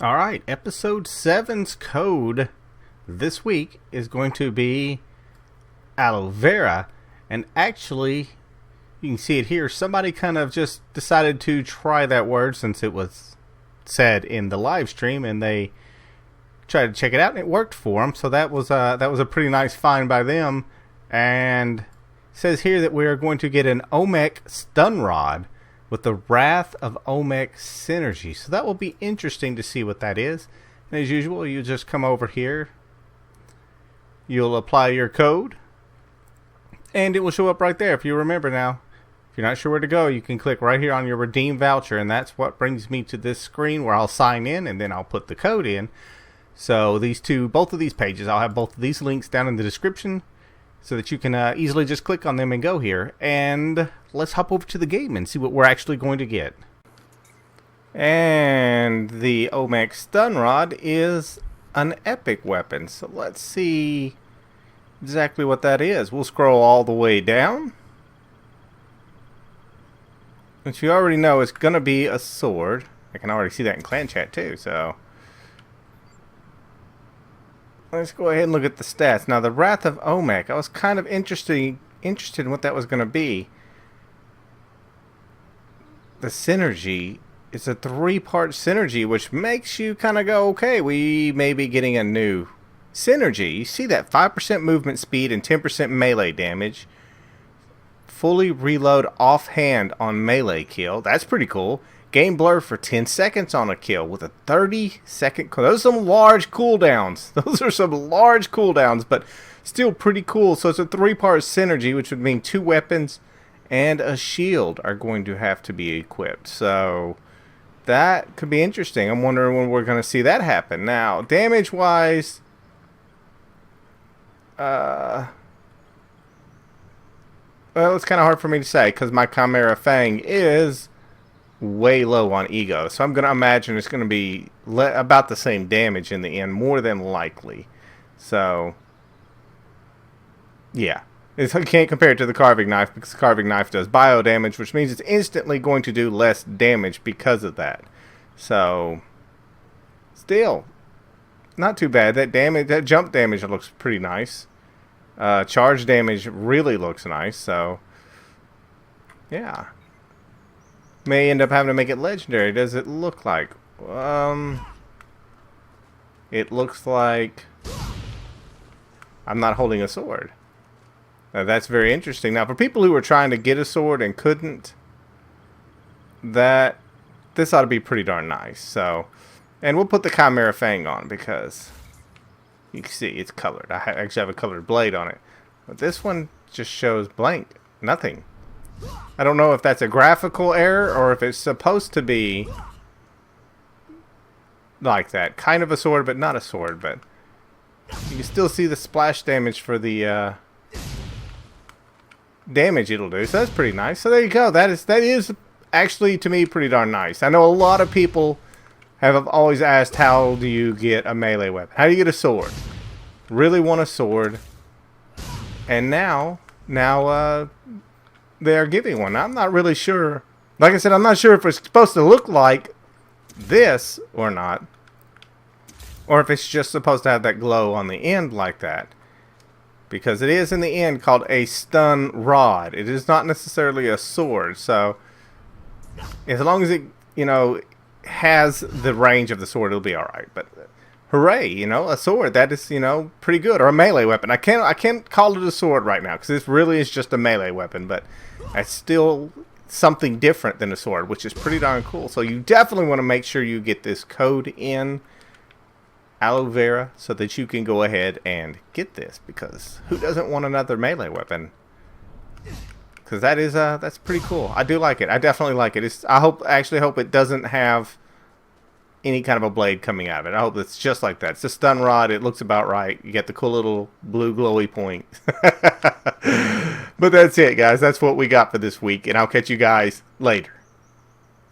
Alright, episode 7's code this week is going to be AloeVera. And actually, you can see it here, somebody kind of just decided to try that word since it was said in the live stream, and they tried to check it out and it worked for them. So that was a pretty nice find by them. And it says here that we are going to get an Omek stun rod with the Wrath of Omek synergy. So that will be interesting to see what that is. And as usual, you just come over here. You'll apply your code. And it will show up right there if you remember now. If you're not sure where to go, you can click right here on your redeem voucher. And that's what brings me to this screen where I'll sign in and then I'll put the code in. So both of these pages, I'll have both of these links down in the description, so that you can easily just click on them and go here. And let's hop over to the game and see what we're actually going to get. And the Omek Stun Rod is an epic weapon. So let's see exactly what that is. We'll scroll all the way down. Which you already know is going to be a sword. I can already see that in clan chat too, so let's go ahead and look at the stats. Now, the Wrath of Omek, I was kind of interested in what that was going to be. The synergy is a 3-part synergy, which makes you kind of go, okay, we may be getting a new synergy. You see that 5% movement speed and 10% melee damage. Fully reload offhand on melee kill. That's pretty cool. Game blur for 10 seconds on a kill with a 30-second cooldown. Those are some large cooldowns. Those are some large cooldowns, but still pretty cool. So it's a 3-part synergy, which would mean 2 weapons and a shield are going to have to be equipped. So that could be interesting. I'm wondering when we're going to see that happen. Now, damage-wise, well, it's kind of hard for me to say because my Chimera Fang is way low on ego, so I'm going to imagine it's going to be about the same damage in the end, more than likely. So yeah, I can't compare it to the carving knife because the carving knife does bio damage, which means it's instantly going to do less damage because of that. So still not too bad. That jump damage looks pretty nice. Charge damage really looks nice. So yeah, may end up having to make it legendary. Does it look like? It looks like I'm not holding a sword. Now, that's very interesting. Now, for people who were trying to get a sword and couldn't, this ought to be pretty darn nice. So, and we'll put the Chimera Fang on because you can see it's colored. I actually have a colored blade on it. But this one just shows blank. Nothing. I don't know if that's a graphical error or if it's supposed to be like that. Kind of a sword, but not a sword. But you can still see the splash damage for the damage it'll do. So that's pretty nice. So there you go. That is actually, to me, pretty darn nice. I know a lot of people have always asked, how do you get a melee weapon? How do you get a sword? Really want a sword. And now they're giving one. I'm not really sure. Like I said, I'm not sure if it's supposed to look like this or not. Or if it's just supposed to have that glow on the end like that. Because it is in the end called a stun rod. It is not necessarily a sword. So as long as it, has the range of the sword, it'll be alright. But hooray, a sword, that is, pretty good. Or a melee weapon. I can't call it a sword right now because this really is just a melee weapon, but it's still something different than a sword, which is pretty darn cool. So you definitely want to make sure you get this code in AloeVera so that you can go ahead and get this, because who doesn't want another melee weapon? Because that's pretty cool. I do like it. I definitely like it. I actually hope it doesn't have any kind of a blade coming out of it. I hope it's just like that. It's a stun rod. It looks about right. You get the cool little blue glowy point. But that's it, guys. That's what we got for this week, and I'll catch you guys later.